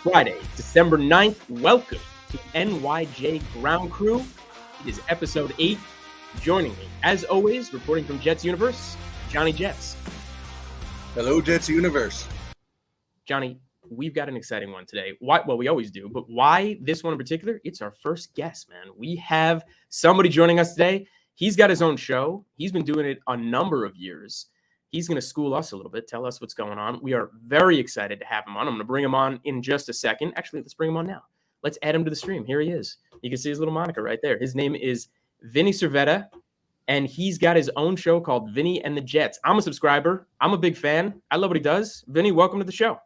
Friday, December 9th. Welcome to NYJ Ground Crew. It is episode 8. Joining me, as always, reporting from Jets Universe, Johnny Jets. Hello, Jets Universe. Johnny, we've got an exciting one today. Why? Well, we always do, but why this one in particular? It's our first guest, man. We have somebody joining us today. He's got his own show. He's been doing it a number of years. He's going to school us a little bit, tell us what's going on. We are very excited to have him on. I'm going to bring him on in just a second. Actually, let's bring him on now. Let's add him to the stream. Here he is. You can see his little moniker right there. His name is Vinny Cervetta, and he's got his own show called Vinny and the Jets. I'm a subscriber. I'm a big fan. I love what he does. Vinny, welcome to the show.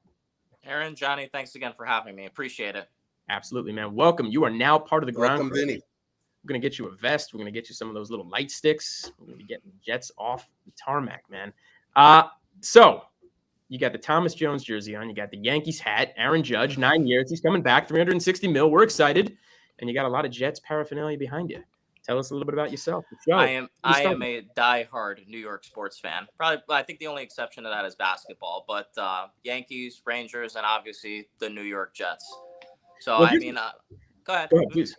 Aaron, Johnny, thanks again for having me. Appreciate it. Absolutely, man. Welcome. You are now part of the ground. Welcome, Vinny. We're going to get you a vest. We're going to get you some of those little light sticks. We're going to be getting the Jets off the tarmac, man. So you got the Thomas Jones jersey on. You got the Yankees hat. Aaron Judge, 9 years. He's coming back, $360 million. We're excited. And you got a lot of Jets paraphernalia behind you. Tell us a little bit about yourself. I am a diehard New York sports fan. Probably, I think the only exception to that is basketball. But Yankees, Rangers, and obviously the New York Jets. So, well, go ahead. Go ahead, please.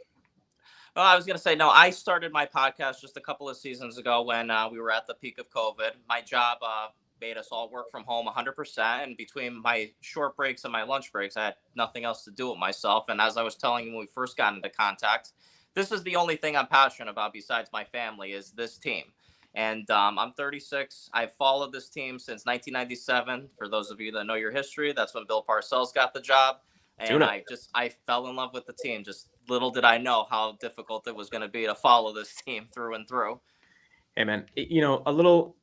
Well, I was going to say, no, I started my podcast just a couple of seasons ago when we were at the peak of COVID. My job made us all work from home 100%. And between my short breaks and my lunch breaks, I had nothing else to do with myself. And as I was telling you when we first got into contact, this is the only thing I'm passionate about besides my family is this team. And I'm 36. I've followed this team since 1997. For those of you that know your history, that's when Bill Parcells got the job. And I fell in love with the team. Just little did I know how difficult it was going to be to follow this team through and through. Hey, man, a little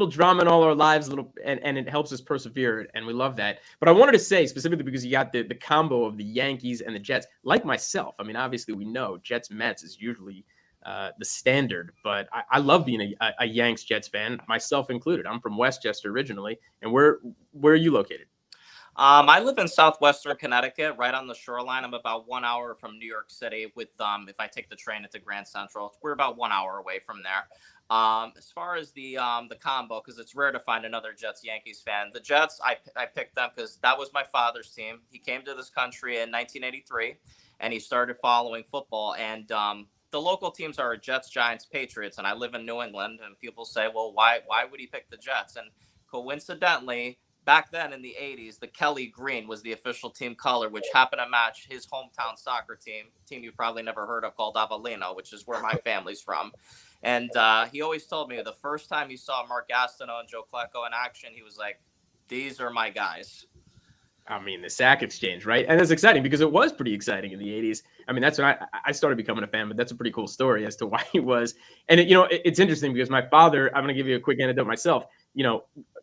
drama in all our lives, and it helps us persevere, and we love that. But I wanted to say specifically because you got the combo of the Yankees and the Jets, like myself. I mean, obviously we know Jets Mets is usually the standard, but I love being a Yanks Jets fan, myself included. I'm from Westchester originally, and where are you located? I live in southwestern Connecticut, right on the shoreline. I'm about 1 hour from New York City. With if I take the train into Grand Central, we're about 1 hour away from there. As far as the combo, because it's rare to find another Jets-Yankees fan. The Jets, I picked them because that was my father's team. He came to this country in 1983, and he started following football. And the local teams are Jets, Giants, Patriots, and I live in New England. And people say, well, why would he pick the Jets? And coincidentally, back then in the 80s, the Kelly green was the official team color, which happened to match his hometown soccer team you've probably never heard of called Avellino, which is where my family's from. And he always told me the first time he saw Mark Gastineau and Joe Klecko in action, he was like, these are my guys. I mean, the sack exchange, right? And it's exciting because it was pretty exciting in the 80s. I mean, that's when I started becoming a fan, but that's a pretty cool story as to why he was. And, it's interesting because my father, I'm going to give you a quick anecdote myself,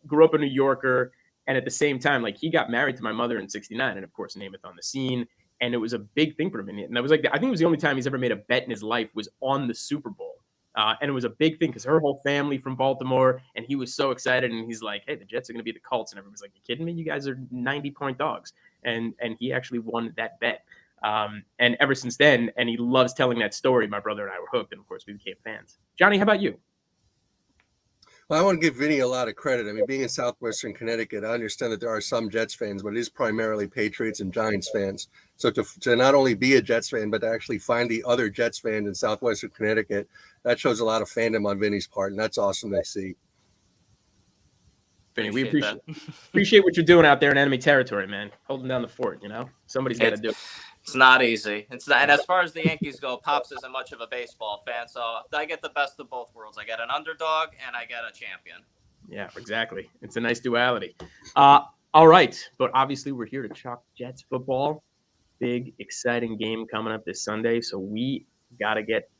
grew up a New Yorker. And at the same time, like, he got married to my mother in 1969, and of course, Namath on the scene. And it was a big thing for him. And that was like, I think it was the only time he's ever made a bet in his life was on the Super Bowl. And it was a big thing because her whole family from Baltimore, and he was so excited. And he's like, hey, the Jets are going to be the Colts. And everyone's like, you kidding me? You guys are 90-point dogs. And he actually won that bet. And ever since then, and he loves telling that story, my brother and I were hooked. And of course, we became fans. Johnny, how about you? Well, I want to give Vinny a lot of credit. I mean, being in southwestern Connecticut, I understand that there are some Jets fans, but it is primarily Patriots and Giants fans. So to not only be a Jets fan, but to actually find the other Jets fans in southwestern Connecticut, that shows a lot of fandom on Vinny's part, and that's awesome to see. Vinny, we appreciate what you're doing out there in enemy territory, man. Holding down the fort, Somebody's got to do it. It's not easy. And as far as the Yankees go, Pops isn't much of a baseball fan, so I get the best of both worlds. I get an underdog and I get a champion. Yeah, exactly. It's a nice duality. All right, but obviously we're here to talk Jets football. Big, exciting game coming up this Sunday, so we got to get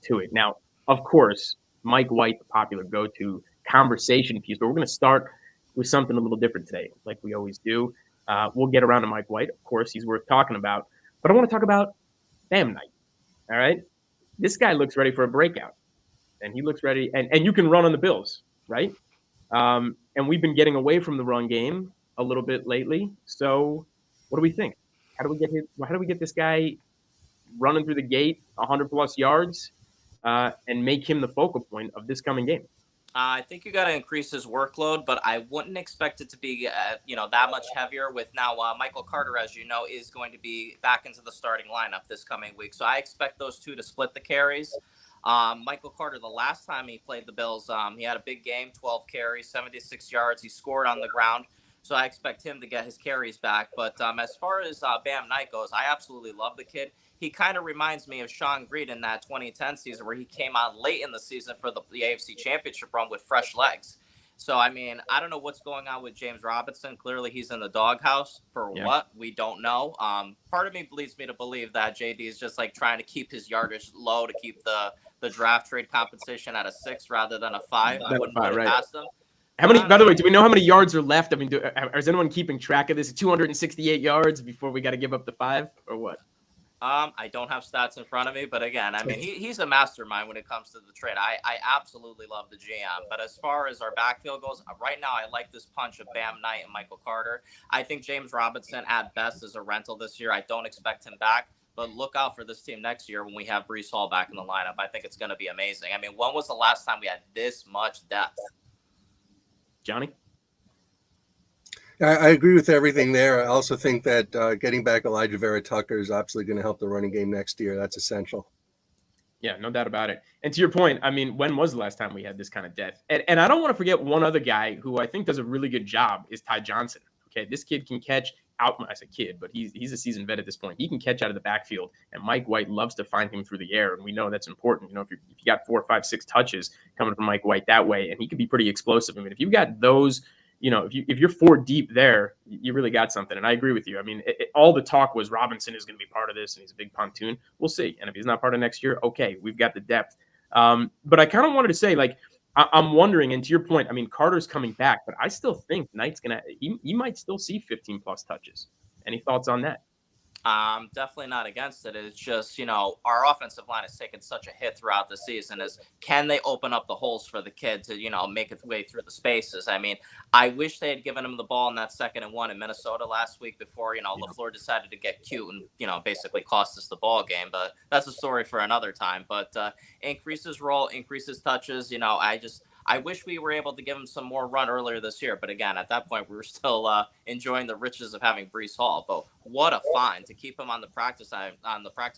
to it. Now, of course, Mike White, the popular go-to conversation piece, but we're going to start with something a little different today, like we always do. We'll get around to Mike White. Of course, he's worth talking about. But I want to talk about Bam Night, all right? This guy looks ready for a breakout, and he looks ready. And you can run on the Bills, right? And we've been getting away from the run game a little bit lately. So what do we think? How do we get this guy running through the gate 100-plus yards and make him the focal point of this coming game? I think you got to increase his workload, but I wouldn't expect it to be, that much heavier. With now Michael Carter, as you know, is going to be back into the starting lineup this coming week, so I expect those two to split the carries. Michael Carter, the last time he played the Bills, he had a big game, 12 carries, 76 yards. He scored on the ground, so I expect him to get his carries back. But as far as Bam Knight goes, I absolutely love the kid. He kind of reminds me of Sean Greed in that 2010 season where he came on late in the season for the AFC Championship run with fresh legs. So, I mean, I don't know what's going on with James Robinson. Clearly, he's in the doghouse for what? We don't know. Part of me leads me to believe that JD is just like trying to keep his yardage low to keep the draft trade compensation at a 6 rather than a 5. I wouldn't put it past him. How many, by the way, do we know how many yards are left? I mean, is anyone keeping track of this? 268 yards before we got to give up the 5 or what? I don't have stats in front of me, but again, I mean, he's a mastermind when it comes to the trade. I absolutely love the GM, but as far as our backfield goes, right now I like this punch of Bam Knight and Michael Carter. I think James Robinson at best is a rental this year. I don't expect him back, but look out for this team next year when we have Breece Hall back in the lineup. I think it's going to be amazing. I mean, when was the last time we had this much depth? Johnny? I agree with everything there. I also think that getting back Elijah Vera Tucker is absolutely going to help the running game next year. That's essential. Yeah, no doubt about it. And to your point, I mean, when was the last time we had this kind of depth? And I don't want to forget one other guy who I think does a really good job is Ty Johnson. Okay, this kid can catch out. I said kid, but he's a seasoned vet at this point. He can catch out of the backfield, and Mike White loves to find him through the air, and we know that's important. You know, if you got 4, 5, 6 touches coming from Mike White that way, and he can be pretty explosive. I mean, if you've got those. You know, if you're 4 deep there, you really got something. And I agree with you. I mean, all the talk was Robinson is going to be part of this, and he's a big pontoon. We'll see. And if he's not part of next year, okay, we've got the depth. But I kind of wanted to say, like, I'm wondering, and to your point, I mean, Carter's coming back, but I still think Knight's going to – he might still see 15-plus touches. Any thoughts on that? Definitely not against it. It's just, our offensive line has taken such a hit throughout the season. Can they open up the holes for the kid to, make its way through the spaces? I mean, I wish they had given him the ball in that 2nd and 1 in Minnesota last week before, LaFleur decided to get cute and, basically cost us the ball game. But that's a story for another time. But increase his role, increase his touches. I wish we were able to give him some more run earlier this year. But again, at that point, we were still enjoying the riches of having Breece Hall. But what a find to keep him on the practice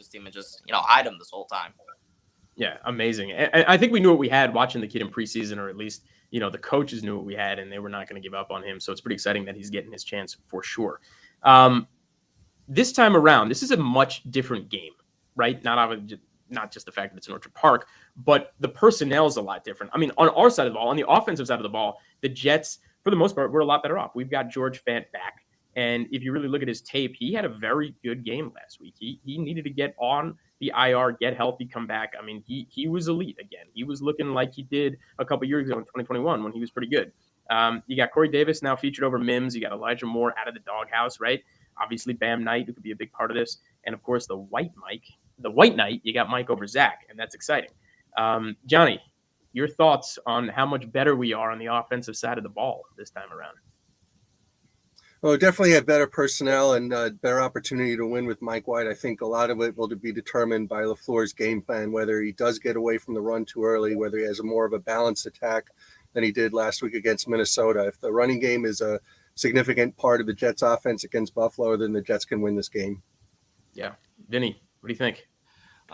team and just, hide him this whole time. Yeah, amazing. And I think we knew what we had watching the kid in preseason, or at least, the coaches knew what we had, and they were not going to give up on him. So it's pretty exciting that he's getting his chance for sure. This time around, this is a much different game, right? Not just the fact that it's in Orchard Park, but the personnel is a lot different. I mean, on our side of the ball, on the offensive side of the ball, the Jets, for the most part, we're a lot better off. We've got George Fant back. And if you really look at his tape, he had a very good game last week. He needed to get on the IR, get healthy, come back. I mean, he was elite again. He was looking like he did a couple years ago in 2021 when he was pretty good. You got Corey Davis now featured over Mims. You got Elijah Moore out of the doghouse, right? Obviously, Bam Knight, who could be a big part of this. And, of course, the White Knight, you got Mike over Zach, and that's exciting. Johnny, your thoughts on how much better we are on the offensive side of the ball this time around? Well, definitely have better personnel and better opportunity to win with Mike White. I think a lot of it will be determined by LaFleur's game plan, whether he does get away from the run too early, whether he has a more of a balanced attack than he did last week against Minnesota. If the running game is a significant part of the Jets offense against Buffalo, then the Jets can win this game. Yeah. Vinny, what do you think?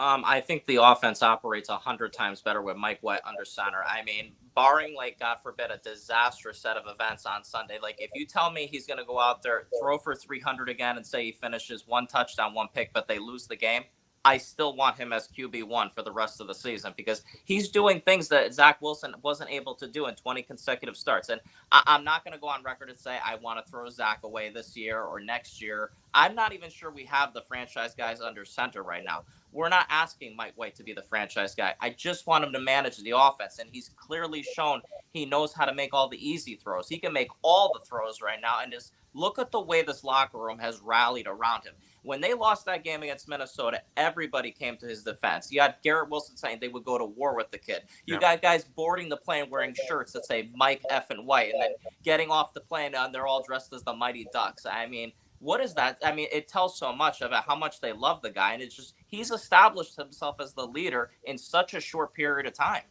I think the offense operates 100 times better with Mike White under center. I mean, barring, God forbid, a disastrous set of events on Sunday, if you tell me he's going to go out there, throw for 300 again and say he finishes 1 touchdown, 1 pick, but they lose the game, I still want him as QB1 for the rest of the season because he's doing things that Zach Wilson wasn't able to do in 20 consecutive starts. And I'm not going to go on record and say I want to throw Zach away this year or next year. I'm not even sure we have the franchise guys under center right now. We're not asking Mike White to be the franchise guy. I just want him to manage the offense, and he's clearly shown he knows how to make all the easy throws. He can make all the throws right now, and just look at the way this locker room has rallied around him. When they lost that game against Minnesota, everybody came to his defense. You had Garrett Wilson saying they would go to war with the kid. You got guys boarding the plane wearing shirts that say Mike F. and White, and then getting off the plane, and they're all dressed as the Mighty Ducks. I mean, what is that? I mean, it tells so much about how much they love the guy, and it's just he's established himself as the leader in such a short period of time.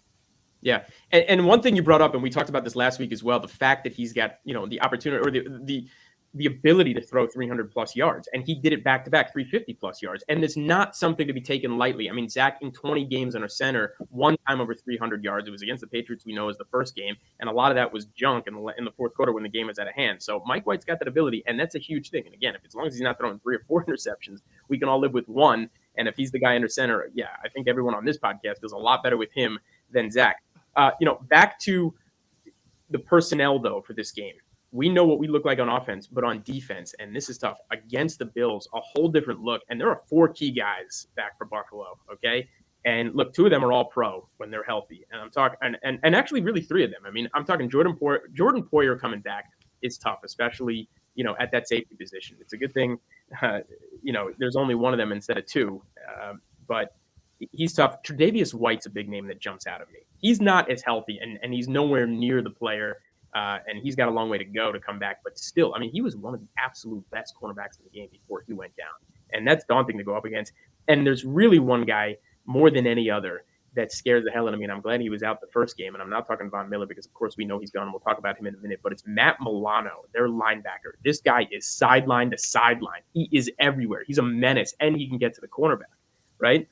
Yeah. And one thing you brought up, and we talked about this last week as well, the fact that he's got, the opportunity or the ability to throw 300 plus yards. And he did it back to back, 350 plus yards. And it's not something to be taken lightly. I mean, Zach in 20 games under center, one time over 300 yards. It was against the Patriots, we know, as the first game. And a lot of that was junk in the fourth quarter when the game was out of hand. So Mike White's got that ability, and that's a huge thing. And again, as long as he's not throwing 3 or 4 interceptions, we can all live with one. And if he's the guy under center, yeah, I think everyone on this podcast does a lot better with him than Zach. Back to the personnel, though, for this game. We know what we look like on offense, but on defense, and this is tough, against the Bills, a whole different look. And there are 4 key guys back for Buffalo, okay? And look, 2 of them are all pro when they're healthy. And I'm talking, and actually really 3 of them. I mean, I'm talking Jordan Poyer coming back is tough, especially, at that safety position. It's a good thing, there's only one of them instead of 2. But he's tough. Tre'Davious White's a big name that jumps out at me. He's not as healthy, and he's nowhere near the player, and he's got a long way to go to come back. But still, I mean, he was one of the absolute best cornerbacks in the game before he went down. And that's daunting to go up against. And there's really one guy more than any other that scares the hell out of me. And I'm glad he was out the first game. And I'm not talking Von Miller because, of course, we know he's gone. And we'll talk about him in a minute. But it's Matt Milano, their linebacker. This guy is sideline to sideline. He is everywhere. He's a menace, and he can get to the cornerback, right?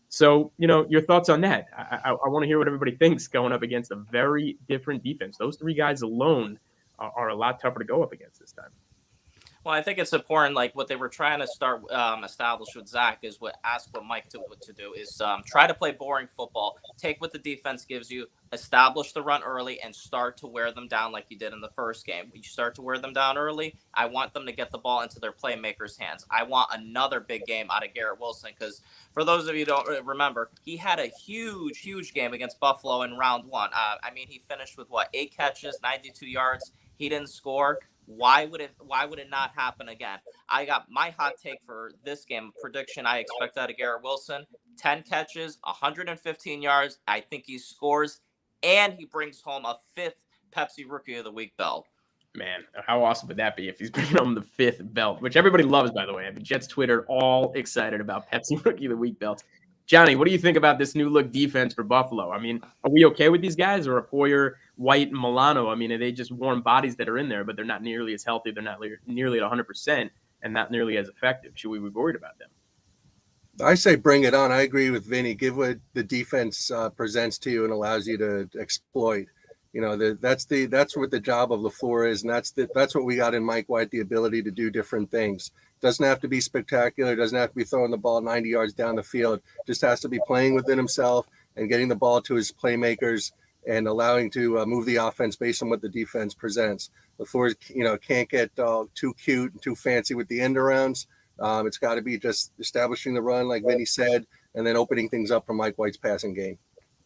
So, your thoughts on that? I want to hear what everybody thinks going up against a very different defense. Those 3 guys alone are a lot tougher to go up against this time. Well, I think it's important, like what they were trying to start establish with Zach is ask what Mike to do is try to play boring football, take what the defense gives you, establish the run early, and start to wear them down like you did in the first game. You start to wear them down early. I want them to get the ball into their playmakers' hands. I want another big game out of Garrett Wilson because for those of you who don't remember, he had a huge game against Buffalo in round 1. He finished with 8 catches, 92 yards. He didn't score. Why would it not happen again? I got my hot take for this game prediction. I expect out of Garrett Wilson, 10 catches, 115 yards. I think he scores, and he brings home a 5th Pepsi Rookie of the Week belt. Man, how awesome would that be if he's bringing home the 5th belt, which everybody loves, by the way. I mean, Jets Twitter all excited about Pepsi Rookie of the Week belts. Johnny, what do you think about this new look defense for Buffalo? I mean, are we okay with these guys, or are Poyer, White, and Milano? I mean, are they just warm bodies that are in there, but they're not nearly as healthy? They're not nearly at 100% and not nearly as effective. Should we be worried about them? I say bring it on. I agree with Vinny. Give what the defense presents to you and allows you to exploit. That's what the job of LaFleur is, and that's what we got in Mike White, the ability to do different things. Doesn't have to be spectacular. Doesn't have to be throwing the ball 90 yards down the field. Just has to be playing within himself and getting the ball to his playmakers and allowing to move the offense based on what the defense presents. LaFleur, can't get too cute and too fancy with the end arounds. It's got to be just establishing the run, like Vinny said, and then opening things up for Mike White's passing game.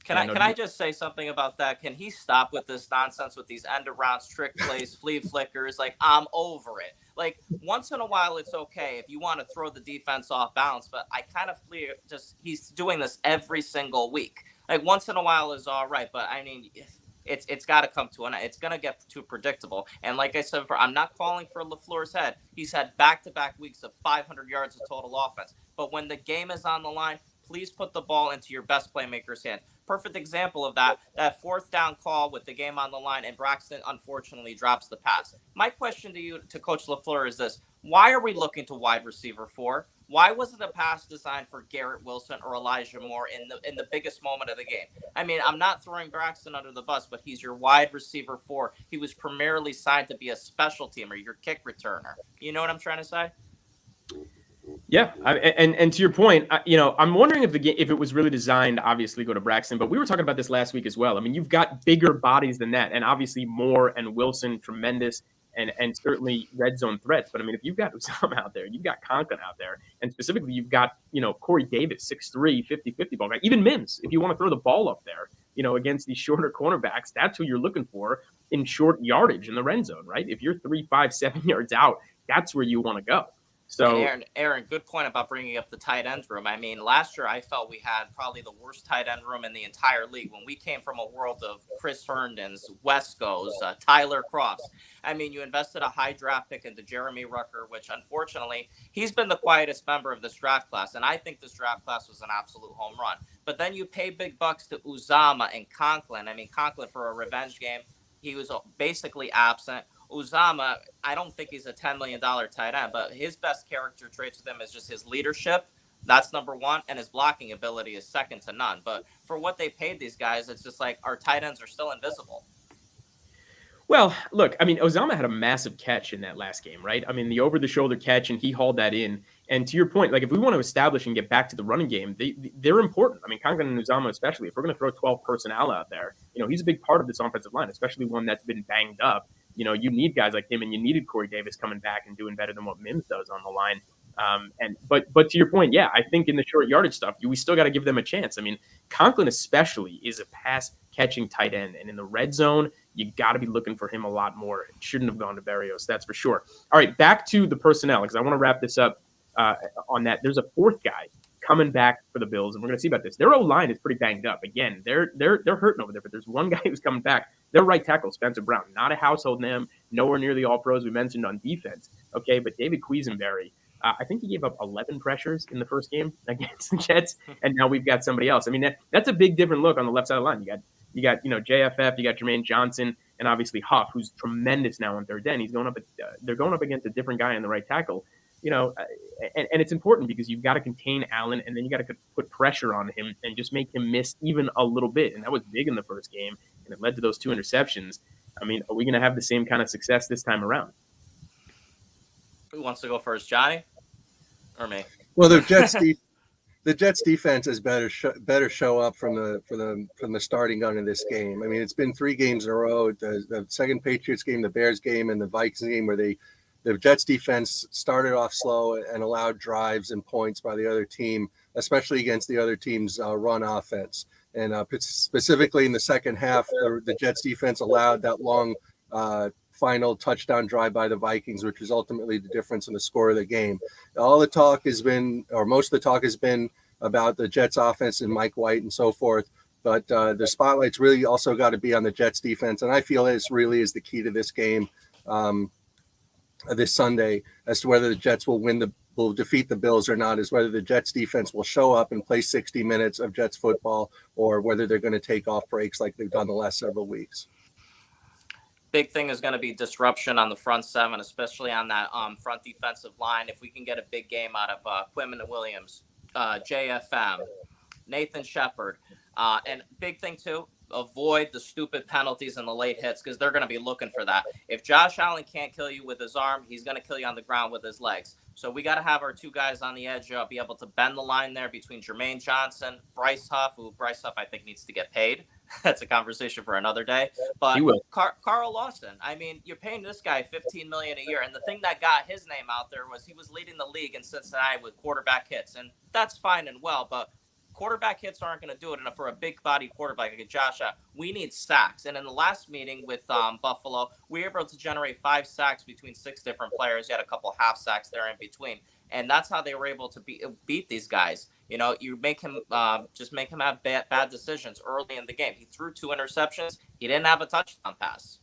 Can I just say something about that? Can he stop with this nonsense with these end arounds, trick plays, flea flickers? Like, I'm over it. Like, once in a while, it's okay if you want to throw the defense off balance, but I kind of he's doing this every single week. Like, once in a while is all right, but I mean, it's got to come to an end. It's going to get too predictable. And like I said, I'm not calling for LaFleur's head. He's had back-to-back weeks of 500 yards of total offense. But when the game is on the line, please put the ball into your best playmaker's hand. Perfect example of that 4th down call with the game on the line, and Braxton unfortunately drops the pass. My question to you, to Coach LaFleur, is this: why are we looking to wide receiver 4? Why wasn't the pass designed for Garrett Wilson or Elijah Moore in the biggest moment of the game? I mean, I'm not throwing Braxton under the bus, but he's your wide receiver 4. He was primarily signed to be a special teamer, your kick returner. You know what I'm trying to say? Yeah, and to your point, I'm wondering if if it was really designed, obviously, go to Braxton, but we were talking about this last week as well. I mean, you've got bigger bodies than that, and obviously Moore and Wilson, tremendous, and certainly red zone threats. But I mean, if you've got Usama out there, you've got Conklin out there, and specifically you've got Corey Davis, 6'3", 50-50 ball guy, even Mims, if you want to throw the ball up there, against these shorter cornerbacks, that's who you're looking for in short yardage in the red zone, right? If you're 3, 5, 7 yards out, that's where you want to go. So Aaron, good point about bringing up the tight end room. I mean, last year I felt we had probably the worst tight end room in the entire league when we came from a world of Chris Herndon's, Wesco's, Tyler Crofts. I mean, you invested a high draft pick into Jeremy Rucker, which unfortunately he's been the quietest member of this draft class, and I think this draft class was an absolute home run. But then you pay big bucks to Uzama and Conklin. I mean, Conklin for a revenge game, he was basically absent. Uzama, I don't think he's a $10 million tight end, but his best character traits with him is just his leadership. That's number one. And his blocking ability is second to none. But for what they paid these guys, it's just like our tight ends are still invisible. Well, look, I mean, Uzama had a massive catch in that last game, right? I mean, the over-the-shoulder catch, and he hauled that in. And to your point, like if we want to establish and get back to the running game, they're important. I mean, Conklin and Uzama especially, if we're going to throw 12 personnel out there, he's a big part of this offensive line, especially one that's been banged up. You need guys like him, and you needed Corey Davis coming back and doing better than what Mims does on the line. But to your point, yeah, I think in the short yardage stuff, we still got to give them a chance. I mean, Conklin especially is a pass catching tight end, and in the red zone, you got to be looking for him a lot more. It shouldn't have gone to Berrios, that's for sure. All right, back to the personnel, because I want to wrap this up on that. There's a fourth guy coming back for the Bills, and we're going to see about this. Their O-line is pretty banged up. Again, they're hurting over there, but there's one guy who's coming back. Their right tackle, Spencer Brown, not a household name, nowhere near the all-pros we mentioned on defense. Okay, but David Quisenberry, I think he gave up 11 pressures in the first game against the Jets, and now we've got somebody else. I mean, that's a big different look on the left side of the line. You got JFF, you got Jermaine Johnson, and obviously Huff, who's tremendous now on third down. They're going up against a different guy on the right tackle. And it's important because you've got to contain Allen, and then you got to put pressure on him and just make him miss even a little bit. And that was big in the first game, and it led to those 2 interceptions. I mean, are we going to have the same kind of success this time around? Who wants to go first, Johnny or me? Well, the Jets defense is better show up from the starting gun in this game. I mean, it's been 3 games in a row: the second Patriots game, the Bears game, and the Vikings game, where the Jets defense started off slow and allowed drives and points by the other team, especially against the other team's run offense. And specifically in the second half, the Jets defense allowed that long final touchdown drive by the Vikings, which was ultimately the difference in the score of the game. All the talk has been, or most of the talk has been, about the Jets offense and Mike White and so forth. But the spotlight's really also got to be on the Jets defense. And I feel this really is the key to this game this Sunday, as to whether the Jets will defeat the Bills or not, is whether the Jets defense will show up and play 60 minutes of Jets football, or whether they're going to take off breaks like they've done the last several weeks. Big thing is going to be disruption on the front 7, especially on that front defensive line. If we can get a big game out of Quinton Williams, JFM, Nathan Shepard, and big thing too, avoid the stupid penalties and the late hits, because they're going to be looking for that. If Josh Allen can't kill you with his arm, he's going to kill you on the ground with his legs. So we got to have our 2 guys on the edge, be able to bend the line there between Jermaine Johnson, Bryce Huff, who Bryce Huff I think needs to get paid. That's a conversation for another day. But Carl Lawson, I mean, you're paying this guy $15 million a year, and the thing that got his name out there was he was leading the league in Cincinnati with quarterback hits, and that's fine and well, but quarterback hits aren't going to do it. And for a big body quarterback like Josh Allen, we need sacks. And in the last meeting with Buffalo, we were able to generate 5 sacks between 6 different players. You had a couple half sacks there in between. And that's how they were able to beat these guys. You make him make him have bad decisions early in the game. He threw 2 interceptions. He didn't have a touchdown pass.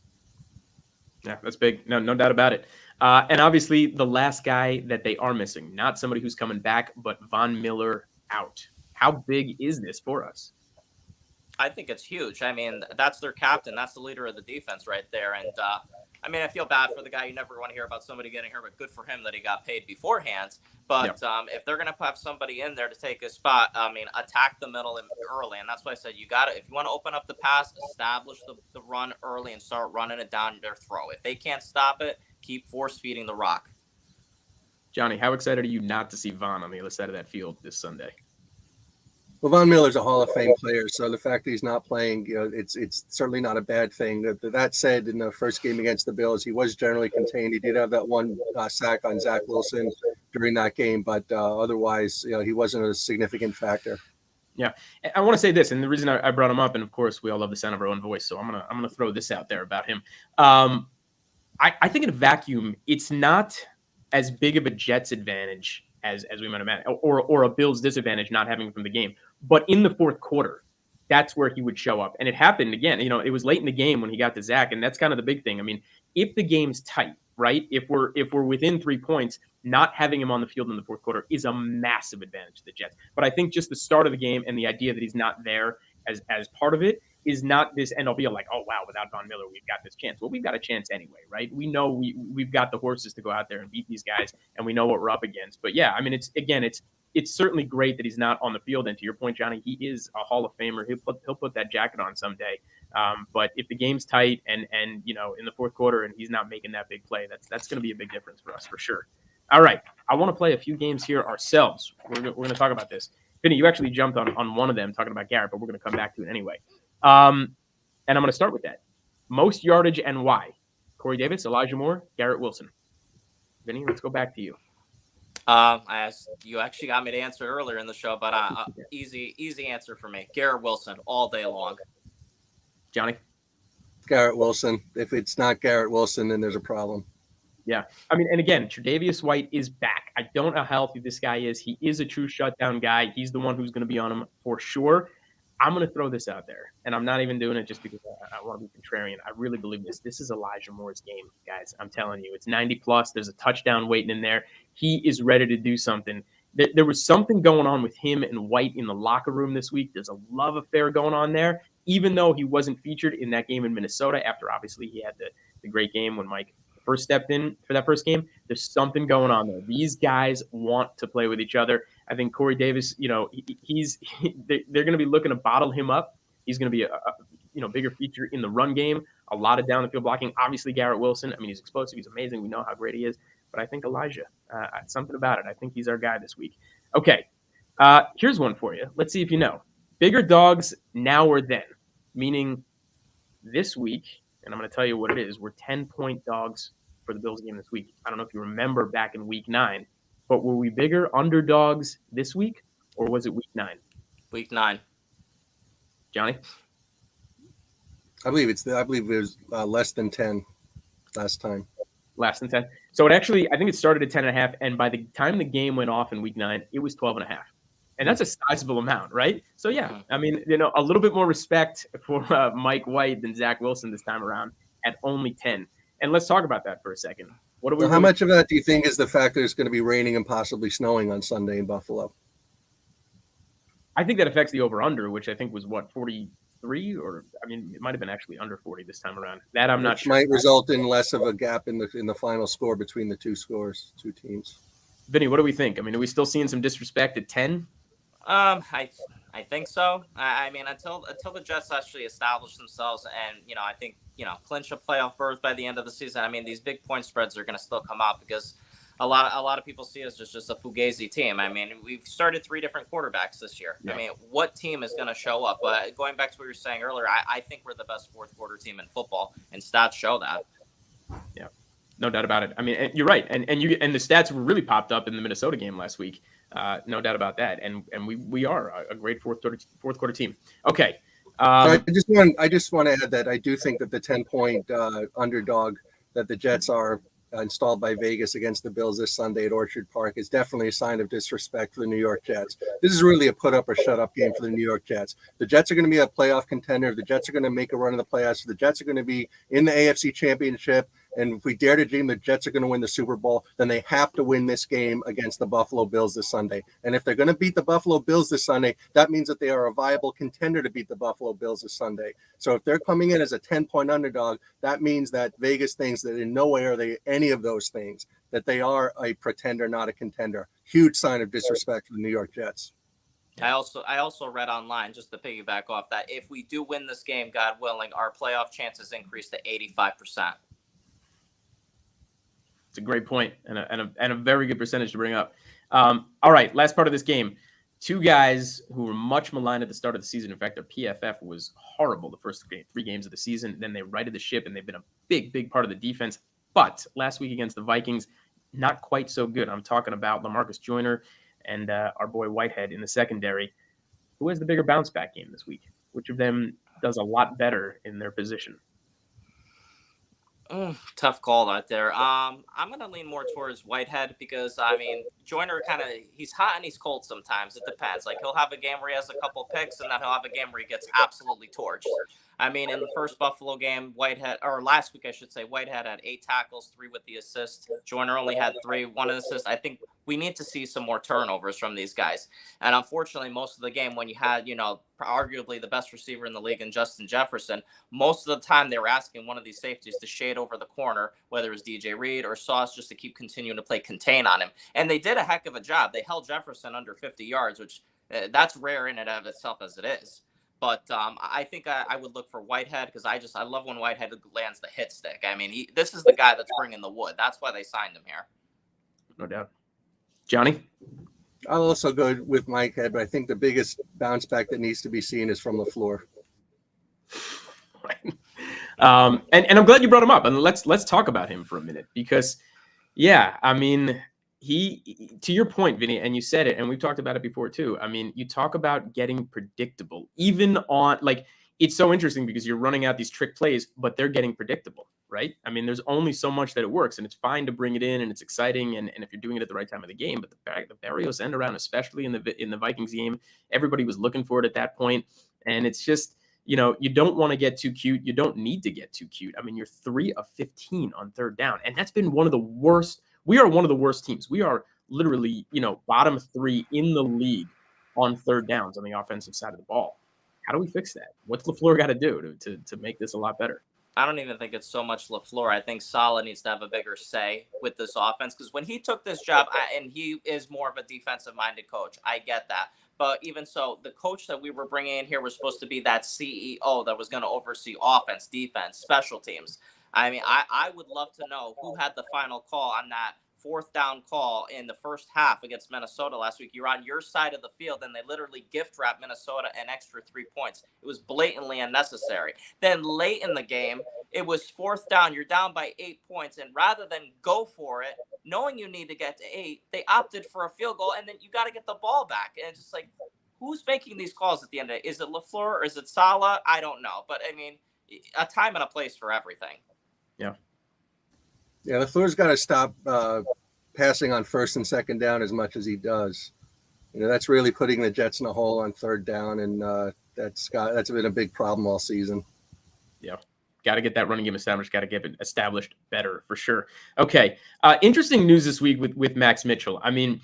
Yeah, that's big. No doubt about it. And obviously the last guy that they are missing, not somebody who's coming back, but Von Miller out. How big is this for us? I think it's huge. I mean, that's their captain. That's the leader of the defense right there. And, I mean, I feel bad for the guy. You never want to hear about somebody getting hurt, but good for him that he got paid beforehand. But if they're going to have somebody in there to take his spot, I mean, attack the middle early. And that's why I said if you want to open up the pass, establish the run early and start running it down their throat. If they can't stop it, keep force-feeding the rock. Johnny, how excited are you not to see Von on the other side of that field this Sunday? Well, Von Miller's a Hall of Fame player, so the fact that he's not playing, it's certainly not a bad thing. That said, in the first game against the Bills, he was generally contained. He did have that one sack on Zach Wilson during that game, but otherwise, he wasn't a significant factor. Yeah, I want to say this, and the reason I brought him up, and of course, we all love the sound of our own voice, so I'm gonna throw this out there about him. I think in a vacuum, it's not as big of a Jets advantage as we might imagine, or a Bills disadvantage not having him from the game. But in the fourth quarter, that's where he would show up. And it happened again. It was late in the game when he got to Zach, and that's kind of the big thing. I mean, if the game's tight, right? If we're within 3 points, not having him on the field in the fourth quarter is a massive advantage to the Jets. But I think just the start of the game and the idea that he's not there as part of it is not this end all be all like, oh wow, without Von Miller, we've got this chance. Well, we've got a chance anyway, right? We know we've got the horses to go out there and beat these guys, and we know what we're up against. But yeah, I mean, it's certainly great that he's not on the field. And to your point, Johnny, he is a Hall of Famer. He'll put that jacket on someday. But if the game's tight and in the fourth quarter and he's not making that big play, that's going to be a big difference for us for sure. All right, I want to play a few games here ourselves. We're going to talk about this. Vinny, you actually jumped on one of them talking about Garrett, but we're going to come back to it anyway. And I'm going to start with that. Most yardage and why? Corey Davis, Elijah Moore, Garrett Wilson. Vinny, let's go back to you. You actually got me to answer earlier in the show, but easy answer for me. Garrett Wilson all day long. Johnny? Garrett Wilson. If it's not Garrett Wilson, then there's a problem. Yeah. I mean, and again, Tre'Davious White is back. I don't know how healthy this guy is. He is a true shutdown guy. He's the one who's going to be on him for sure. I'm going to throw this out there, and I'm not even doing it just because I want to be contrarian. I really believe this. This is Elijah Moore's game, guys. I'm telling you. It's 90+. There's a touchdown waiting in there. He is ready to do something. There was something going on with him and White in the locker room this week. There's a love affair going on there, even though he wasn't featured in that game in Minnesota after obviously he had the great game when Mike first stepped in for that first game. There's something going on there. These guys want to play with each other. I think Corey Davis, they're going to be looking to bottle him up. He's going to be a bigger feature in the run game, a lot of down the field blocking. Obviously, Garrett Wilson, I mean, he's explosive. He's amazing. We know how great he is. But I think Elijah, something about it. I think he's our guy this week. Okay, here's one for you. Let's see if you know. Bigger dogs now or then, meaning this week, and I'm going to tell you what it is. We're 10-point dogs for the Bills game this week. I don't know if you remember back in week 9, but were we bigger underdogs this week, or was it week 9? Week 9. Johnny? I believe it was less than 10 last time. Less than 10. So I think it started at 10.5, and by the time the game went off in week 9, it was 12.5. And that's a sizable amount, right? So, yeah, I mean, a little bit more respect for Mike White than Zach Wilson this time around at only 10. And let's talk about that for a second. How much of that do you think is the fact that it's going to be raining and possibly snowing on Sunday in Buffalo? I think that affects the over-under, which I think was, 43? Or, I mean, it might have been actually under 40 this time around. That I'm not sure. Might result in less of a gap in the final score between the two teams. Vinny, what do we think? I mean, are we still seeing some disrespect at 10? I think so. I mean, until the Jets actually establish themselves and, I think, clinch a playoff berth by the end of the season. I mean, these big point spreads are going to still come out because a lot of people see us as just a fugazi team. I mean, we've started 3 different quarterbacks this year. Yeah. I mean, what team is going to show up? Going back to what you were saying earlier, I think we're the best fourth quarter team in football, and stats show that. Yeah, no doubt about it. I mean, you're right, and the stats really popped up in the Minnesota game last week. No doubt about that, and we are a great fourth quarter team. Okay. I just want to add that I do think that the 10-point underdog that the Jets are installed by Vegas against the Bills this Sunday at Orchard Park is definitely a sign of disrespect for the New York Jets. This is really a put up or shut up game for the New York Jets. The Jets are going to be a playoff contender. The Jets are going to make a run in the playoffs. The Jets are going to be in the AFC Championship. And if we dare to dream the Jets are going to win the Super Bowl, then they have to win this game against the Buffalo Bills this Sunday. And if they're going to beat the Buffalo Bills this Sunday, that means that they are a viable contender to beat the Buffalo Bills this Sunday. So if they're coming in as a 10-point underdog, that means that Vegas thinks that in no way are they any of those things, that they are a pretender, not a contender. Huge sign of disrespect for the New York Jets. I also read online, just to piggyback off that, if we do win this game, God willing, our playoff chances increase to 85%. It's a great point and a very good percentage to bring up. All right, last part of this game. 2 guys who were much maligned at the start of the season. In fact, their PFF was horrible the first 3 games of the season. Then they righted the ship, and they've been a big part of the defense. But last week against the Vikings, not quite so good. I'm talking about LaMarcus Joyner and our boy Whitehead in the secondary. Who has the bigger bounce back game this week? Which of them does a lot better in their position? Tough call out there. I'm gonna lean more towards Whitehead because I mean Joyner he's hot and he's cold sometimes. It depends. Like he'll have a game where he has a couple picks, and then he'll have a game where he gets absolutely torched. I mean, in the first Buffalo game, Whitehead, or last week I should say, Whitehead had 8 tackles, 3 with the assist. Joyner only had 3, 1 assist. I think we need to see some more turnovers from these guys. And unfortunately, most of the game when you had, arguably the best receiver in the league in Justin Jefferson, most of the time they were asking one of these safeties to shade over the corner, whether it was DJ Reed or Sauce, just to keep continuing to play contain on him. And they did a heck of a job. They held Jefferson under 50 yards, which that's rare in and of itself as it is. But I think I would look for Whitehead because I love when Whitehead lands the hit stick. I mean, this is the guy that's bringing the wood. That's why they signed him here. No doubt. Johnny? I'll also go with Whitehead, but I think the biggest bounce back that needs to be seen is from LaFleur. And I'm glad you brought him up, and let's talk about him for a minute because, yeah, I mean, he to your point, Vinny, and you said it, and we've talked about it before too. I mean, you talk about getting predictable, even on like it's so interesting because you're running out these trick plays, but they're getting predictable, right? I mean, there's only so much that it works, and it's fine to bring it in, and it's exciting, and if you're doing it at the right time of the game. But the Barrios end around, especially in the Vikings game, everybody was looking for it at that point, and it's just. You don't want to get too cute. You don't need to get too cute. I mean, you're 3 of 15 on third down. And that's been one of the worst. We are one of the worst teams. We are literally, bottom 3 in the league on third downs on the offensive side of the ball. How do we fix that? What's LaFleur got to do to make this a lot better? I don't even think it's so much LaFleur. I think Saleh needs to have a bigger say with this offense because when he took this job, and he is more of a defensive-minded coach, I get that. But even so, the coach that we were bringing in here was supposed to be that CEO that was going to oversee offense, defense, special teams. I mean, I would love to know who had the final call on that 4th down call in the first half against Minnesota last week. You're on your side of the field, and they literally gift wrapped Minnesota an extra 3 points. It was blatantly unnecessary. Then late in the game, it was 4th down. You're down by 8 points, and rather than go for it, knowing you need to get to 8, they opted for a field goal, and then you got to get the ball back. And it's just like, who's making these calls at the end of it? Is it LaFleur or is it Saleh? I don't know. But, I mean, a time and a place for everything. Yeah. Yeah, LaFleur's got to stop passing on 1st and 2nd down as much as he does. That's really putting the Jets in a hole on 3rd down, and that's been a big problem all season. Yeah. Got to get that running game established. Got to get it established better for sure. Okay. Interesting news this week with Max Mitchell. I mean,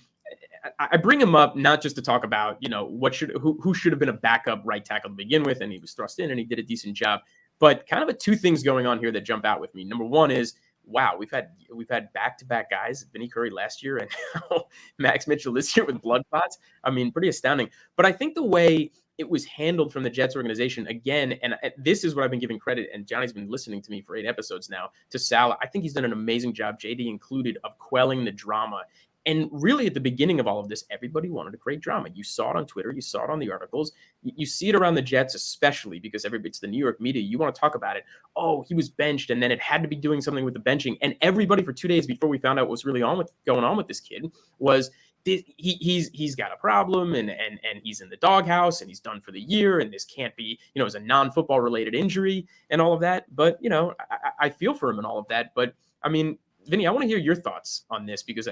I bring him up not just to talk about, who should have been a backup right tackle to begin with, and he was thrust in and he did a decent job. But kind of 2 things going on here that jump out with me. Number one is, wow, we've had back-to-back guys, Vinny Curry last year and now Max Mitchell this year with blood clots. I mean, pretty astounding. But I think the way it was handled from the Jets organization, again, and this is what I've been giving credit, and Johnny's been listening to me for 8 episodes now, to Saleh. I think he's done an amazing job, JD included, of quelling the drama. And really, at the beginning of all of this, everybody wanted to create drama. You saw it on Twitter. You saw it on the articles. You see it around the Jets, especially because it's the New York media. You want to talk about it. Oh, he was benched, and then it had to be doing something with the benching. And everybody for 2 days before we found out what was really going on with this kid was he's got a problem, and he's in the doghouse, and he's done for the year, and this can't be, it's a non-football related injury and all of that. But, I feel for him and all of that. But, I mean, Vinny, I want to hear your thoughts on this because,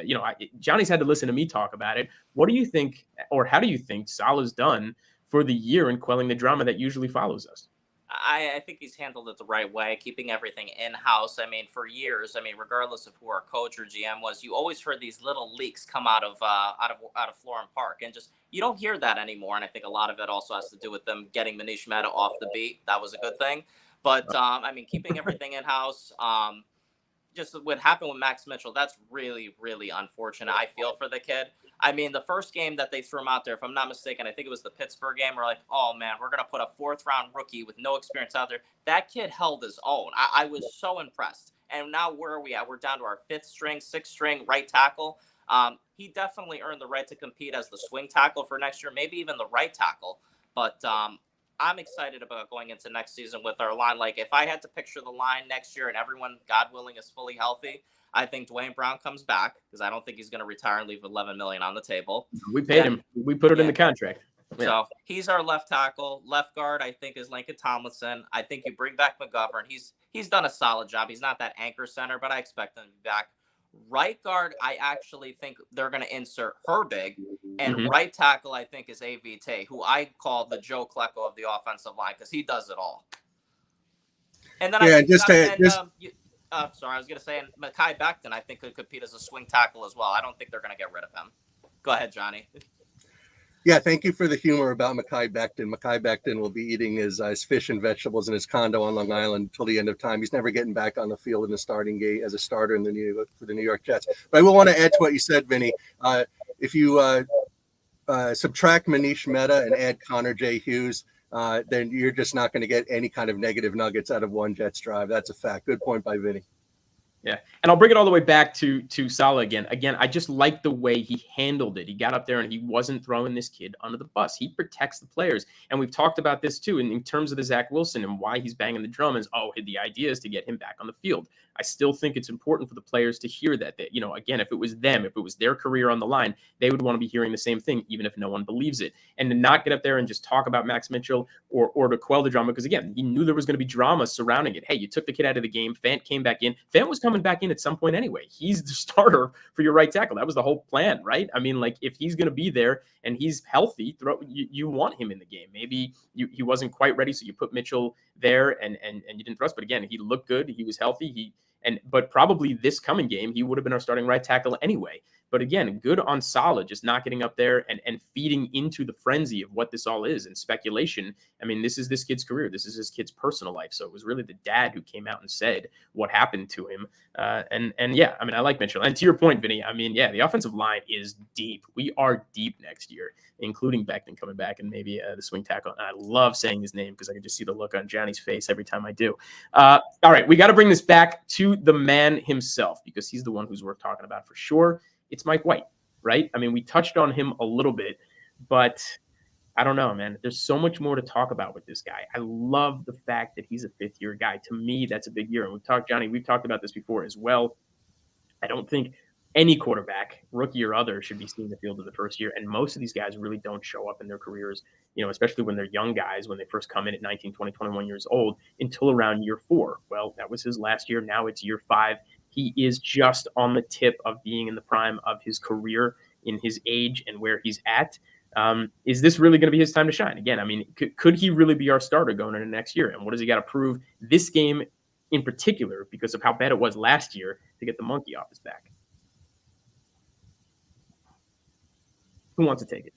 Johnny's had to listen to me talk about it. What do you think, or how do you think Saleh's done for the year in quelling the drama that usually follows us? I think he's handled it the right way, keeping everything in-house. I mean, for years, regardless of who our coach or GM was, you always heard these little leaks come out of Florham Park, and just you don't hear that anymore. And I think a lot of it also has to do with them getting Manish Mehta off the beat. That was a good thing. But keeping everything in-house. Just what happened with Max Mitchell, that's really, really unfortunate. I feel for the kid. I mean, the first game that they threw him out there, if I'm not mistaken, I think it was the Pittsburgh game, we're like, oh, man, we're going to put a 4th-round rookie with no experience out there. That kid held his own. I was so impressed. And now where are we at? We're down to our 5th string, 6th string right tackle. He definitely earned the right to compete as the swing tackle for next year, maybe even the right tackle. But I'm excited about going into next season with our line. Like, if I had to picture the line next year and everyone, God willing, is fully healthy, I think Dwayne Brown comes back because I don't think he's going to retire and leave $11 million on the table. We paid him. We put it in the contract. Yeah. So he's our left tackle. Left guard, I think, is Lincoln Tomlinson. I think you bring back McGovern. He's done a solid job. He's not that anchor center, but I expect him to be back. Right guard, I actually think they're going to insert Herbig. And Mhm. right tackle, I think, is AVT, who I call the Joe Klecko of the offensive line because he does it all. And then I Yeah, think just sorry, I was going to say, and Mekhi Becton, I think, could compete as a swing tackle as well. I don't think they're going to get rid of him. Go ahead, Johnny. yeah, thank you for the humor about Mekhi Becton. Mekhi Becton will be eating his fish and vegetables in his condo on Long Island until the end of time. He's never getting back on the field in the starting gate as a starter for the New York Jets. But I will want to add to what you said, Vinny. If you subtract Manish Mehta and add Connor J. Hughes, then you're just not going to get any kind of negative nuggets out of one Jets drive. That's a fact. Good point by Vinny. Yeah. And I'll bring it all the way back to Saleh again. Again, I just like the way he handled it. He got up there and he wasn't throwing this kid under the bus. He protects the players. And we've talked about this too in terms of the Zach Wilson and why he's banging the drum is, the idea is to get him back on the field. I still think it's important for the players to hear that, again, if it was them, if it was their career on the line, they would want to be hearing the same thing, even if no one believes it. And to not get up there and just talk about Max Mitchell or to quell the drama, because again, he knew there was going to be drama surrounding it. Hey, you took the kid out of the game. Fant came back in. Fant was coming back in at some point anyway. He's the starter for your right tackle. That was the whole plan, right? I mean, like, if he's going to be there and he's healthy, you want him in the game. Maybe he wasn't quite ready, so you put Mitchell there and you didn't thrust. But again, he looked good. He was healthy. But probably this coming game, he would have been our starting right tackle anyway. But again, good on Saleh, just not getting up there and feeding into the frenzy of what this all is and speculation. I mean, this is this kid's career. This is his kid's personal life. So it was really the dad who came out and said what happened to him. And yeah, I mean, I like Mitchell. And to your point, Vinny, I mean, yeah, the offensive line is deep. We are deep next year, including Becton coming back and maybe the swing tackle. And I love saying his name because I can just see the look on Johnny's face every time I do. All right, we got to bring this back to the man himself because he's the one who's worth talking about for sure. It's Mike White, right? I mean, we touched on him a little bit, but I don't know, man. There's so much more to talk about with this guy. I love the fact that he's a fifth-year guy. To me, that's a big year. And we've talked about this before as well. I don't think any quarterback, rookie or other, should be seeing the field in the first year. And most of these guys really don't show up in their careers, especially when they're young guys, when they first come in at 19, 20, 21 years old, until around year 4. Well, that was his last year. Now it's year 5. He is just on the tip of being in the prime of his career, in his age and where he's at. Is this really going to be his time to shine? Again, I mean, could he really be our starter going into next year? And what does he got to prove this game in particular because of how bad it was last year to get the monkey off his back? Who wants to take it?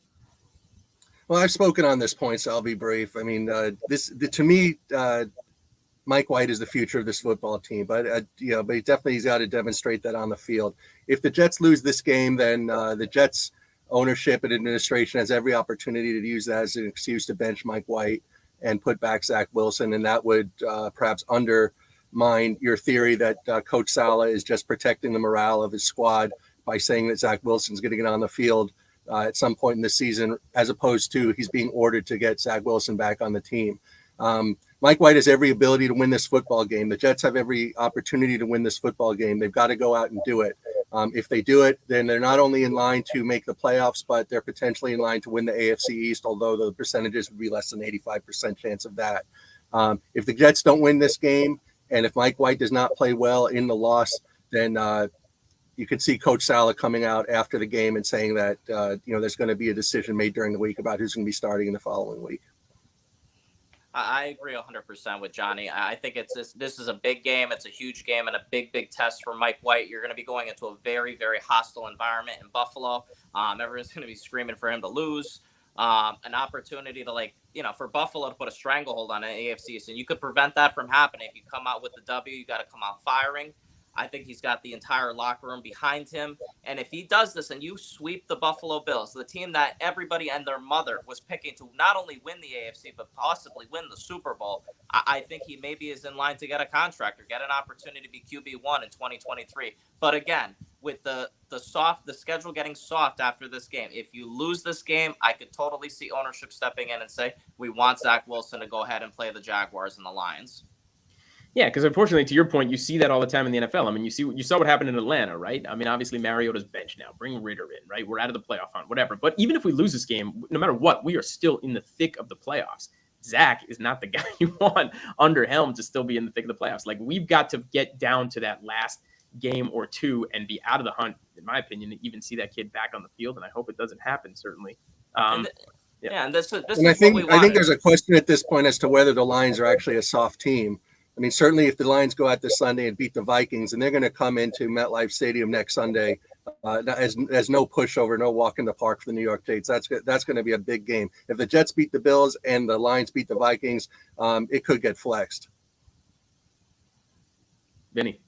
Well, I've spoken on this point, so I'll be brief. I mean, to me, Mike White is the future of this football team, but he's got to demonstrate that on the field. If the Jets lose this game, then the Jets ownership and administration has every opportunity to use that as an excuse to bench Mike White and put back Zach Wilson, and that would perhaps undermine your theory that Coach Saleh is just protecting the morale of his squad by saying that Zach Wilson's going to get on the field at some point in the season, as opposed to he's being ordered to get Zach Wilson back on the team. Mike White has every ability to win this football game. The Jets have every opportunity to win this football game. They've got to go out and do it. If they do it, then they're not only in line to make the playoffs, but they're potentially in line to win the AFC East, although the percentages would be less than 85% chance of that. If the Jets don't win this game, and if Mike White does not play well in the loss, then you could see Coach Saleh coming out after the game and saying that there's going to be a decision made during the week about who's going to be starting in the following week. I agree 100% with Johnny. I think this is a big game. It's a huge game and a big test for Mike White. You're going to be going into a very, very hostile environment in Buffalo. Everyone's going to be screaming for him to lose. An opportunity to for Buffalo to put a stranglehold on an AFC. So you could prevent that from happening. If you come out with the W, you got to come out firing. I think he's got the entire locker room behind him. And if he does this and you sweep the Buffalo Bills, the team that everybody and their mother was picking to not only win the AFC, but possibly win the Super Bowl, I think he maybe is in line to get a contract or get an opportunity to be QB1 in 2023. But again, with the schedule getting soft after this game, if you lose this game, I could totally see ownership stepping in and say, we want Zach Wilson to go ahead and play the Jaguars and the Lions. Yeah, because unfortunately, to your point, you see that all the time in the NFL. I mean, you saw what happened in Atlanta, right? I mean, obviously Mariota's benched now. Bring Ritter in, right? We're out of the playoff hunt, whatever. But even if we lose this game, no matter what, we are still in the thick of the playoffs. Zach is not the guy you want under helm to still be in the thick of the playoffs. Like, we've got to get down to that last game or two and be out of the hunt, in my opinion, to even see that kid back on the field. And I hope it doesn't happen, certainly. Yeah, and this And is I think what we wanted. there's a question at this point as to whether the Lions are actually a soft team. I mean, certainly if the Lions go out this Sunday and beat the Vikings, and they're going to come into MetLife Stadium next Sunday as no pushover, no walk in the park for the New York Jets. That's going to be a big game. If the Jets beat the Bills and the Lions beat the Vikings, it could get flexed. Vinny.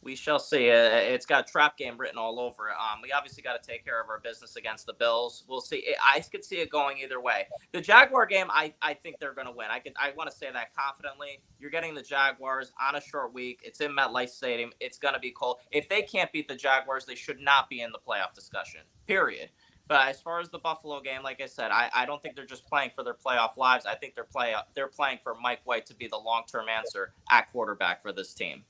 We shall see. It's got a trap game written all over it. We obviously got to take care of our business against the Bills. We'll see. I could see it going either way. The Jaguar game, I think they're going to win. I want to say that confidently. You're getting the Jaguars on a short week. It's in MetLife Stadium. It's going to be cold. If they can't beat the Jaguars, they should not be in the playoff discussion, period. But as far as the Buffalo game, like I said, I don't think they're just playing for their playoff lives. I think they're playing for Mike White to be the long-term answer at quarterback for this team.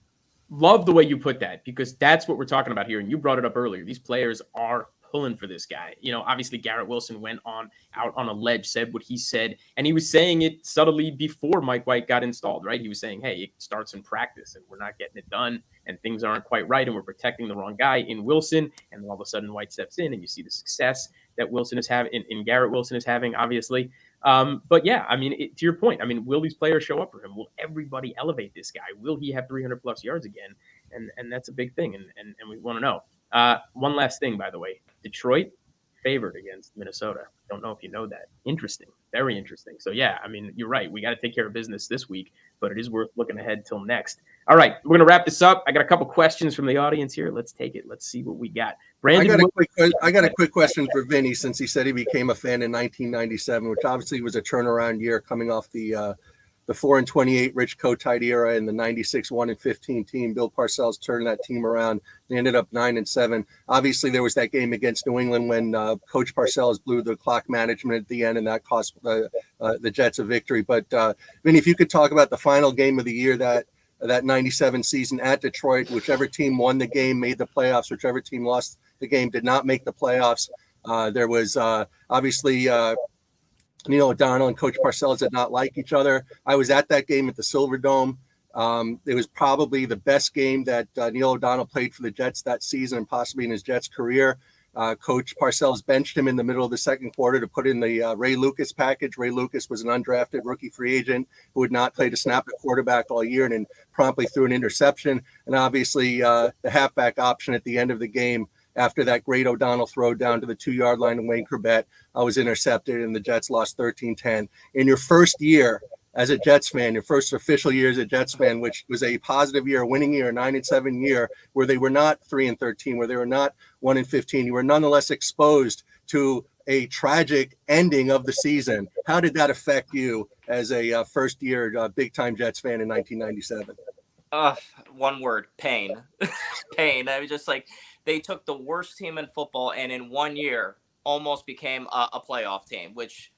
Love the way you put that, because that's what we're talking about here. And you brought it up earlier. These players are pulling for this guy. You know, obviously Garrett Wilson went out on a ledge, said what he said, and he was saying it subtly before Mike White got installed, right? He was saying, hey, it starts in practice and we're not getting it done and things aren't quite right and we're protecting the wrong guy in Wilson. And all of a sudden White steps in and you see the success that Wilson is having in Garrett Wilson is having, obviously. But yeah, I mean, to your point, I mean, will these players show up for him? Will everybody elevate this guy? Will he have 300 plus yards again? And that's a big thing. And we want to know. One last thing, by the way, Detroit favored against Minnesota. Don't know if you know that. Interesting. Very interesting. So yeah, I mean, you're right. We got to take care of business this week, but it is worth looking ahead till next. All right, we're going to wrap this up. I got a couple questions from the audience here. Let's take it. Let's see what we got. Brandon, I got a quick question for Vinny, since he said he became a fan in 1997, which obviously was a turnaround year coming off the 4-28 Rich Kotite era and the 96 1-15 team. Bill Parcells turned that team around. They ended up 9-7. Obviously, there was that game against New England when Coach Parcells blew the clock management at the end, and that cost the Jets a victory. But Vinny, if you could talk about the final game of the year, that 97 season at Detroit, whichever team won the game made the playoffs, whichever team lost the game did not make the playoffs. There was obviously Neil O'Donnell and Coach Parcells did not like each other. I was at that game at the Silverdome. It was probably the best game that Neil O'Donnell played for the Jets that season and possibly in his Jets career. Coach Parcells benched him in the middle of the second quarter to put in the Ray Lucas package. Ray Lucas was an undrafted rookie free agent who had not played a snap at quarterback all year and then promptly threw an interception. And obviously the halfback option at the end of the game after that great O'Donnell throw down to the 2-yard line and Wayne Corbett was intercepted, and the Jets lost 13-10. In your first year as a Jets fan, your first official year as a Jets fan, which was a positive year, a winning year, a 9-7 year, where they were not 3-13, where they were not 1-15, you were nonetheless exposed to a tragic ending of the season. How did that affect you as a first-year big-time Jets fan in 1997? One word: pain. Pain. I was just like, they took the worst team in football and in 1 year almost became a playoff team, which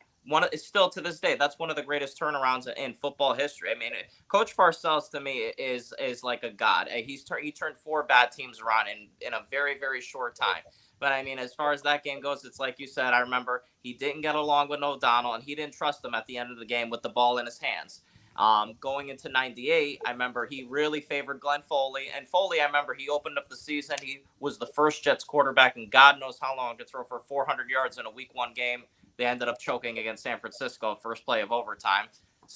is still to this day, that's one of the greatest turnarounds in football history. I mean, Coach Parcells to me is like a god. He turned 4 bad teams around in a very, very short time. But I mean, as far as that game goes, it's like you said, I remember he didn't get along with O'Donnell and he didn't trust him at the end of the game with the ball in his hands. Going into 98, I remember he really favored Glenn Foley. And Foley, I remember he opened up the season. He was the first Jets quarterback in God knows how long to throw for 400 yards in a week 1 game. They ended up choking against San Francisco, first play of overtime.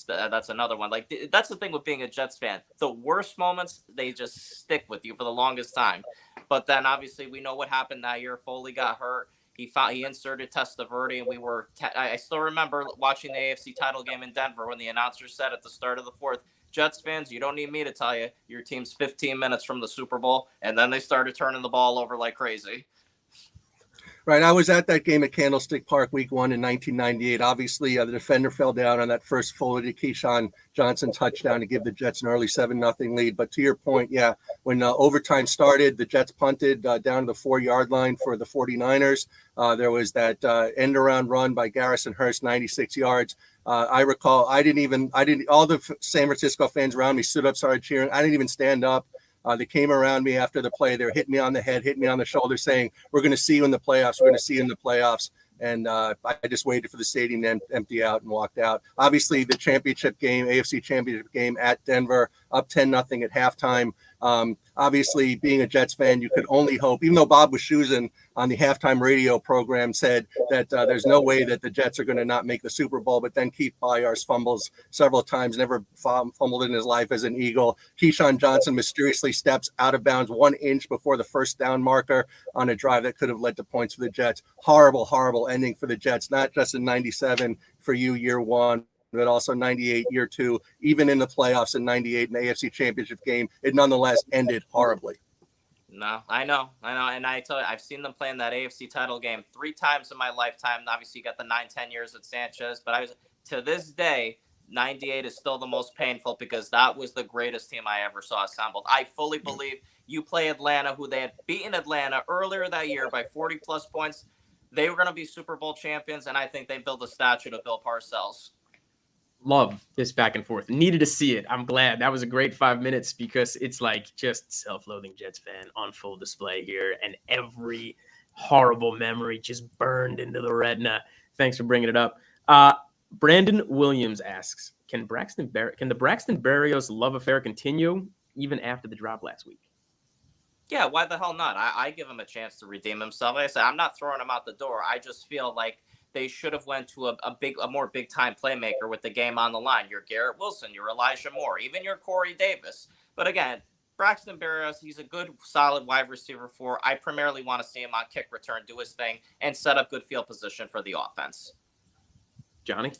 That's another one. Like, that's the thing with being a Jets fan. The worst moments, they just stick with you for the longest time. But then obviously we know what happened that year. Foley got hurt. He inserted Testaverde, and I still remember watching the AFC title game in Denver when the announcer said at the start of the 4th, Jets fans, you don't need me to tell you, your team's 15 minutes from the Super Bowl. And then they started turning the ball over like crazy. Right. I was at that game at Candlestick Park week 1 in 1998. Obviously, the defender fell down on that first Foley to Keyshawn Johnson touchdown to give the Jets an early 7-0 lead. But to your point, yeah, when overtime started, the Jets punted down to the 4-yard line for the 49ers. There was that end around run by Garrison Hurst, 96 yards. I recall all the San Francisco fans around me stood up, started cheering. I didn't even stand up. They came around me after the play. They were hitting me on the head, hitting me on the shoulder, saying, "We're going to see you in the playoffs. We're going to see you in the playoffs." And I just waited for the stadium to empty out and walked out. Obviously, the championship game, AFC championship game at Denver, up 10-0 at halftime. Obviously, being a Jets fan, you could only hope, even though Bob Wischusen on the halftime radio program said that there's no way that the Jets are going to not make the Super Bowl, but then Keith Byars fumbles several times, never fumbled in his life as an Eagle. Keyshawn Johnson mysteriously steps out of bounds 1 inch before the first down marker on a drive that could have led to points for the Jets. Horrible, horrible ending for the Jets, not just in 97 for you, year one, but also 98, year two, even in the playoffs in 98 in the AFC championship game, it nonetheless ended horribly. No, I know. And I tell you, I've seen them play in that AFC title game 3 times in my lifetime. Obviously, you got the 9-10 years with Sanchez, but to this day, 98 is still the most painful because that was the greatest team I ever saw assembled. I fully believe you play Atlanta, who they had beaten Atlanta earlier that year by 40-plus points. They were going to be Super Bowl champions, and I think they built a statue to Bill Parcells. Love this back and forth. Needed to see it. I'm glad. That was a great 5 minutes because it's like just self-loathing Jets fan on full display here, and every horrible memory just burned into the retina. Thanks for bringing it up. Brandon Williams asks, can the Braxton Berrios love affair continue even after the drop last week? Yeah, why the hell not? I give him a chance to redeem himself. Like I said, I'm not throwing him out the door. I just feel like they should have went to a more big time playmaker with the game on the line. You're Garrett Wilson, you're Elijah Moore, even you're Corey Davis. But again, Braxton Berrios, he's a good, solid wide receiver for. I primarily want to see him on kick return, do his thing, and set up good field position for the offense. Johnny?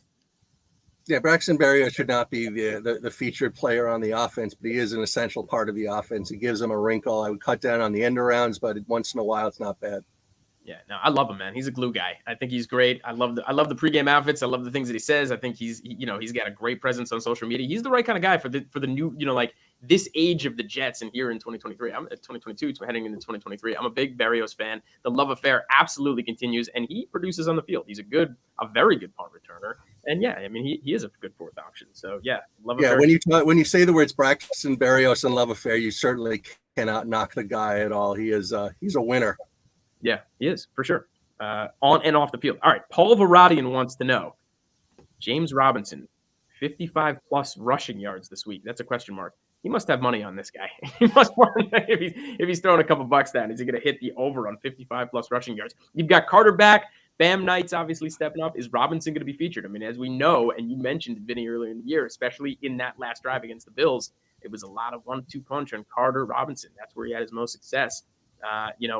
Yeah, Braxton Berrios should not be the featured player on the offense, but he is an essential part of the offense. He gives them a wrinkle. I would cut down on the end arounds, but once in a while, it's not bad. Yeah, no, I love him, man. He's a glue guy. I think he's great. I love the pregame outfits. I love the things that he says. I think he's got a great presence on social media. He's the right kind of guy for the new, like this age of the Jets and here in 2023. I'm at 2022, so heading into 2023. I'm a big Berrios fan. The love affair absolutely continues, and he produces on the field. He's a very good punt returner. And yeah, I mean, he is a good fourth option. So yeah, love affair. When you say the words Braxton Berrios and love affair, you certainly cannot knock the guy at all. He's a winner. Yeah, he is, for sure. On and off the field. All right, Paul Varadian wants to know, James Robinson, 55-plus rushing yards this week. That's a question mark. He must have money on this guy. He must if he's throwing a couple bucks down, is he going to hit the over on 55-plus rushing yards? You've got Carter back. Bam Knight's obviously stepping up. Is Robinson going to be featured? I mean, as we know, and you mentioned Vinny earlier in the year, especially in that last drive against the Bills, it was a lot of 1-2 punch on Carter Robinson. That's where he had his most success.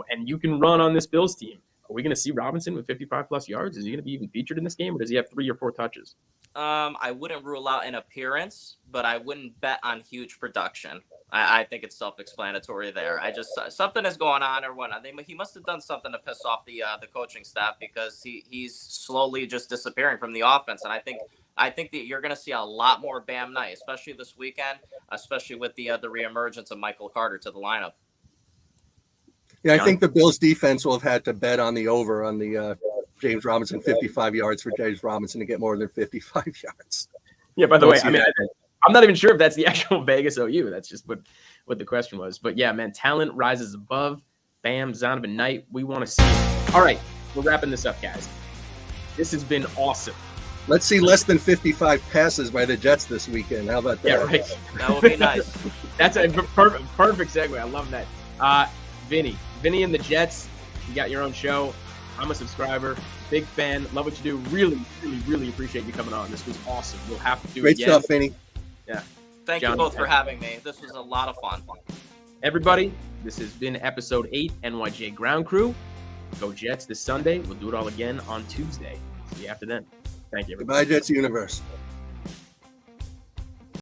And you can run on this Bills team. Are we going to see Robinson with 55-plus yards? Is he going to be even featured in this game, or does he have 3 or 4 touches? I wouldn't rule out an appearance, but I wouldn't bet on huge production. I think it's self-explanatory there. Something is going on or whatnot. He must have done something to piss off the coaching staff because he's slowly just disappearing from the offense. And I think that you're going to see a lot more Bam Knight, especially this weekend, especially with the reemergence of Michael Carter to the lineup. Yeah, I think the Bills defense will have had to bet on the over on the James Robinson 55 yards for James Robinson to get more than 55 yards. Yeah, by the way, I'm not even sure if that's the actual Vegas OU. That's just what the question was. But yeah, man, talent rises above. Bam, Zonovan Knight. We want to see it. All right, we're wrapping this up, guys. This has been awesome. Let's see less than 55 passes by the Jets this weekend. How about that? Yeah, right. That would be nice. That's a perfect segue. I love that. Vinny and the Jets, you got your own show. I'm a subscriber, big fan, love what you do. Really, really, really appreciate you coming on. This was awesome. We'll have to do it again. Great stuff, Vinny. Yeah. Thank you both for having me. This was a lot of fun. Everybody, this has been episode 8, NYJ Ground Crew. Go Jets this Sunday. We'll do it all again on Tuesday. See you after then. Thank you, everybody. Goodbye, Jets Universe.